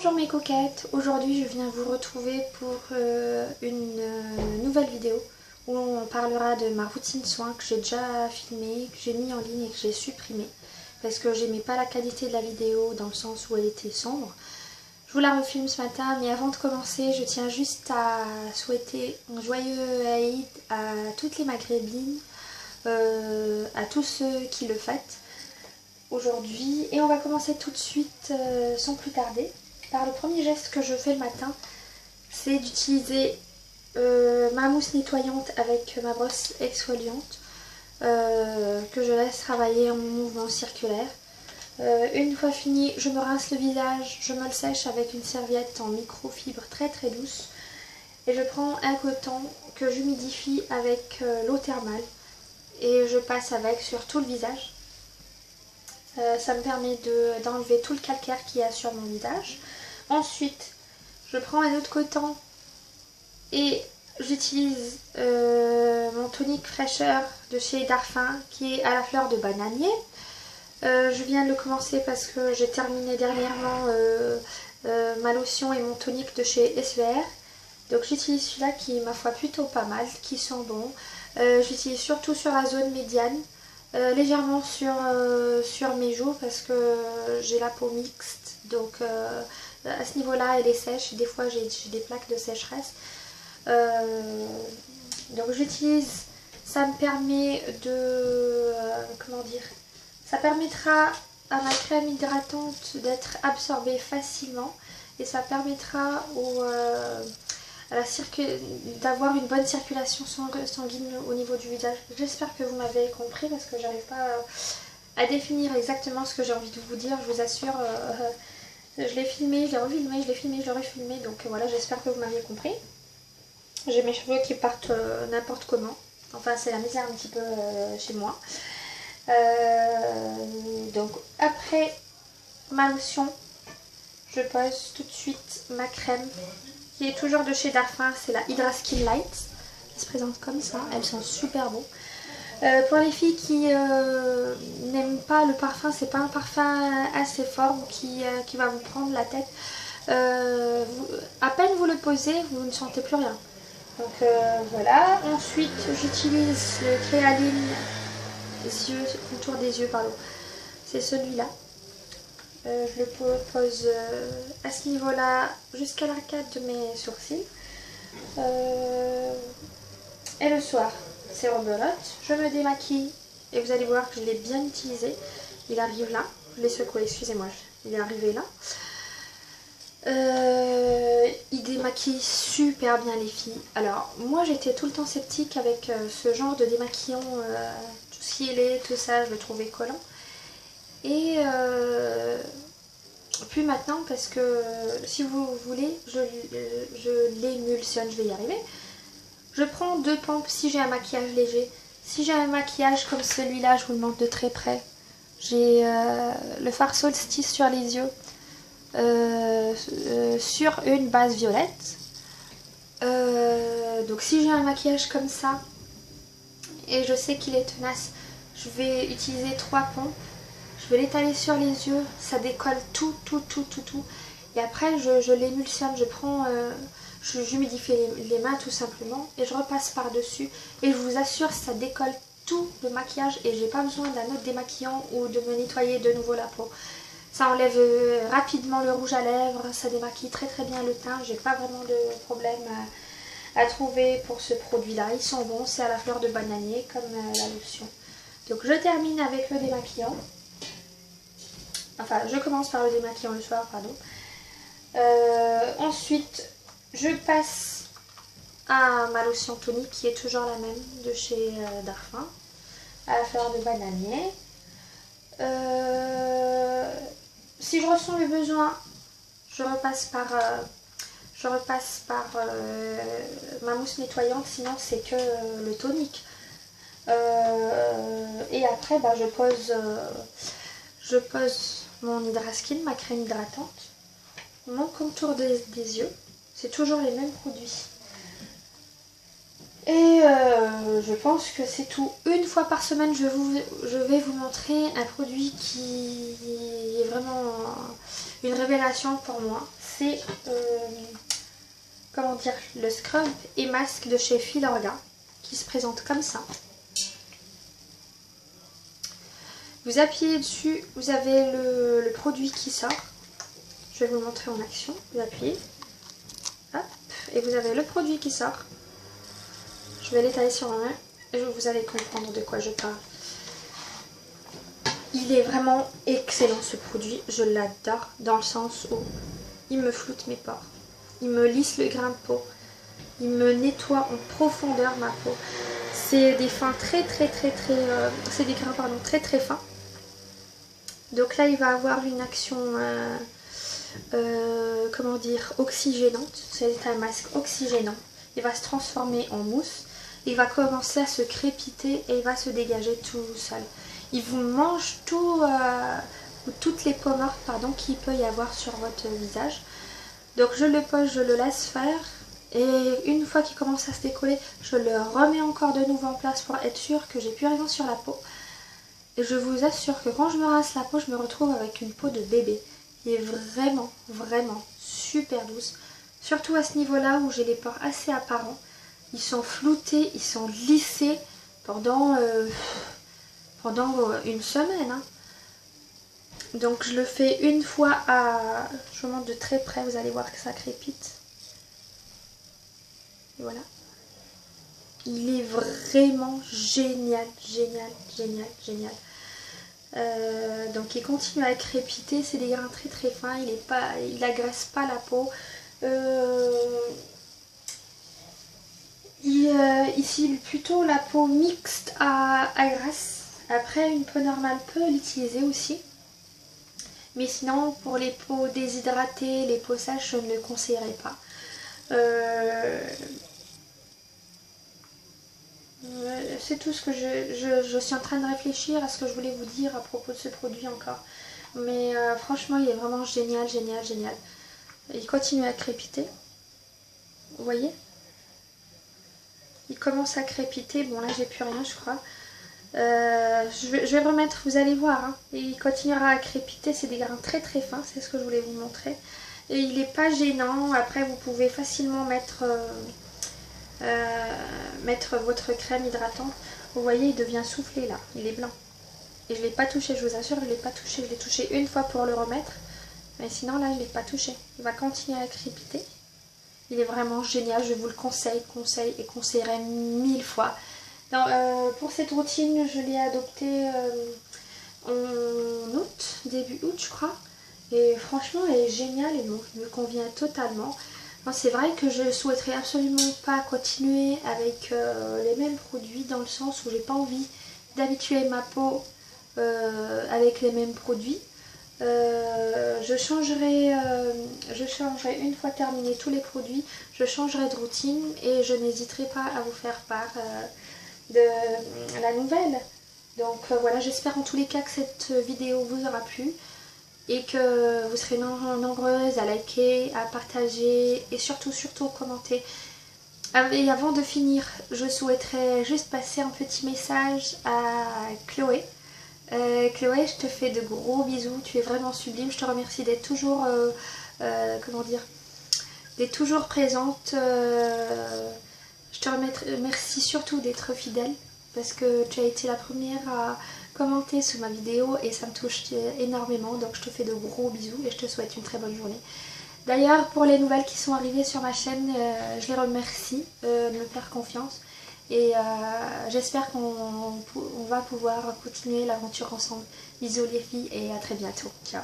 Bonjour mes coquettes, aujourd'hui je viens vous retrouver pour une nouvelle vidéo où on parlera de ma routine soin que j'ai déjà filmée, que j'ai mis en ligne et que j'ai supprimée parce que j'aimais pas la qualité de la vidéo dans le sens où elle était sombre. Je vous la refilme ce matin, mais avant de commencer je tiens juste à souhaiter un joyeux Aïd à toutes les maghrébines, à tous ceux qui le fêtent aujourd'hui, et on va commencer tout de suite sans plus tarder par le premier geste que je fais le matin, c'est d'utiliser ma mousse nettoyante avec ma brosse exfoliante que je laisse travailler en mouvement circulaire. Une fois fini, je me rince le visage, je me le sèche avec une serviette en microfibre très très douce et je prends un coton que j'humidifie avec l'eau thermale et je passe avec sur tout le visage. Ça me permet d'enlever tout le calcaire qu'il y a sur mon visage. Ensuite, je prends un autre coton et j'utilise mon tonique fraîcheur de chez Darphin qui est à la fleur de bananier. Je viens de le commencer parce que j'ai terminé dernièrement ma lotion et mon tonique de chez SVR. Donc j'utilise celui-là qui est ma foi plutôt pas mal, qui sent bon. J'utilise surtout sur la zone médiane. Légèrement sur mes joues parce que j'ai la peau mixte, donc à ce niveau là elle est sèche, des fois j'ai des plaques de sécheresse, donc j'utilise, ça me permet de, comment dire, ça permettra à ma crème hydratante d'être absorbée facilement et ça permettra d'avoir une bonne circulation sanguine au niveau du visage. J'espère que vous m'avez compris parce que j'arrive pas à définir exactement ce que j'ai envie de vous dire. Je vous assure, je l'ai filmé, je l'ai refilmé, je l'ai filmé, je l'ai refilmé. Donc voilà, j'espère que vous m'avez compris. J'ai mes cheveux qui partent n'importe comment. Enfin, c'est la misère un petit peu chez moi. Donc après ma lotion, je pose tout de suite ma crème qui est toujours de chez Darphin, c'est la Hydra Skin Light qui se présente comme ça, elles sont super beaux. Pour les filles qui n'aiment pas le parfum, c'est pas un parfum assez fort qui va vous prendre la tête. À peine vous le posez, vous ne sentez plus rien. Donc voilà. Ensuite j'utilise le Créaline contour des yeux, pardon. C'est celui-là. Je le pose à ce niveau-là jusqu'à l'arcade de mes sourcils. Et le soir, c'est rebelote. Je me démaquille et vous allez voir que je l'ai bien utilisé. Il arrive là. Je l'ai secoué, excusez-moi. Il est arrivé là. Il démaquille super bien les filles. Alors, moi j'étais tout le temps sceptique avec ce genre de démaquillant. Tout ce qui est lait, tout ça, je le trouvais collant. Et puis maintenant, parce que si vous voulez, je l'émulsionne, je vais y arriver. Je prends 2 pompes si j'ai un maquillage léger. Si j'ai un maquillage comme celui-là, je vous le montre de très près. J'ai le fard Solstice sur les yeux sur une base violette. Donc si j'ai un maquillage comme ça et je sais qu'il est tenace, je vais utiliser 3 pompes. Je vais l'étaler sur les yeux, ça décolle tout. Et après je l'émulsionne, j'humidifie les mains tout simplement et je repasse par dessus. Et je vous assure, ça décolle tout le maquillage et j'ai pas besoin d'un autre démaquillant ou de me nettoyer de nouveau la peau. Ça enlève rapidement le rouge à lèvres, ça démaquille très bien le teint. J'ai pas vraiment de problème à trouver pour ce produit là. Ils sont bons, c'est à la fleur de bananier comme la lotion. Donc je termine avec le démaquillant. Enfin, je commence par le démaquillant le soir, pardon. Ensuite, je passe à ma lotion tonique qui est toujours la même de chez Darphin, à la fleur de bananier. Si je ressens le besoin, je repasse par ma mousse nettoyante, sinon c'est que le tonique. Et après, bah, je pose mon Hydra Skin, ma crème hydratante, mon contour des yeux, c'est toujours les mêmes produits. Et je pense que c'est tout. Une fois par semaine, je vais vous montrer un produit qui est vraiment une révélation pour moi. c'est comment dire, le scrub et masque de chez Filorga qui se présente comme ça. Vous appuyez dessus, vous avez le produit qui sort. Je vais vous le montrer en action. Vous appuyez, hop, et vous avez le produit qui sort. Je vais l'étaler sur ma main et vous allez comprendre de quoi je parle. Il est vraiment excellent ce produit, je l'adore dans le sens où il me floute mes pores, il me lisse le grain de peau, il me nettoie en profondeur ma peau. C'est des fins c'est des grains pardon très fins. Donc là il va avoir une action comment dire, oxygénante. C'est un masque oxygénant. Il va se transformer en mousse, il va commencer à se crépiter et il va se dégager tout seul. Il vous mange toutes les peaux mortes qu'il peut y avoir sur votre visage. Donc je le pose, je le laisse faire. Et une fois qu'il commence à se décoller, je le remets encore de nouveau en place pour être sûr que j'ai plus rien sur la peau. Et je vous assure que quand je me rince la peau, je me retrouve avec une peau de bébé. Qui est vraiment super douce. Surtout à ce niveau-là où j'ai les pores assez apparents. Ils sont floutés, ils sont lissés pendant une semaine. Hein. Donc je le fais une fois à... Je vous montre de très près, vous allez voir que ça crépite. Et voilà. Il est vraiment génial. Donc il continue à crépiter, c'est des grains très fins, il agresse pas la peau. Ici plutôt la peau mixte à grasse. Après une peau normale peut l'utiliser aussi. Mais sinon pour les peaux déshydratées, les peaux sèches, je ne le conseillerais pas. C'est tout ce que je suis en train de réfléchir à ce que je voulais vous dire à propos de ce produit encore. Mais franchement il est vraiment génial. Il continue à crépiter. Vous voyez? Il commence à crépiter. Bon là j'ai plus rien je crois. Je vais remettre, vous allez voir. Hein. Et il continuera à crépiter. C'est des grains très fins. C'est ce que je voulais vous montrer. Et il n'est pas gênant. Après vous pouvez facilement mettre votre crème hydratante. Vous voyez il devient soufflé là. Il est blanc. Et je ne l'ai pas touché. Je vous assure je ne l'ai pas touché. Je l'ai touché une fois pour le remettre. Mais sinon là je ne l'ai pas touché. Il va continuer à crépiter. Il est vraiment génial, je vous le conseillerais 1000 fois. Pour cette routine, je l'ai adoptée en août, début août je crois. Et franchement, elle est géniale et me convient totalement. C'est vrai que je souhaiterais absolument pas continuer avec les mêmes produits dans le sens où j'ai pas envie d'habituer ma peau avec les mêmes produits. Je changerai une fois terminé tous les produits, je changerai de routine et je n'hésiterai pas à vous faire part de la nouvelle. Donc voilà, j'espère en tous les cas que cette vidéo vous aura plu et que vous serez nombreuses à liker, à partager et surtout commenter. Et avant de finir, je souhaiterais juste passer un petit message à Chloé. Chloé, je te fais de gros bisous, tu es vraiment sublime, je te remercie d'être toujours, comment dire, d'être toujours présente, je te remercie surtout d'être fidèle, parce que tu as été la première à commenter sous ma vidéo et ça me touche énormément, donc je te fais de gros bisous et je te souhaite une très bonne journée. D'ailleurs, pour les nouvelles qui sont arrivées sur ma chaîne, je les remercie de me faire confiance. Et j'espère qu'on va pouvoir continuer l'aventure ensemble. Bisous les filles et à très bientôt. Ciao.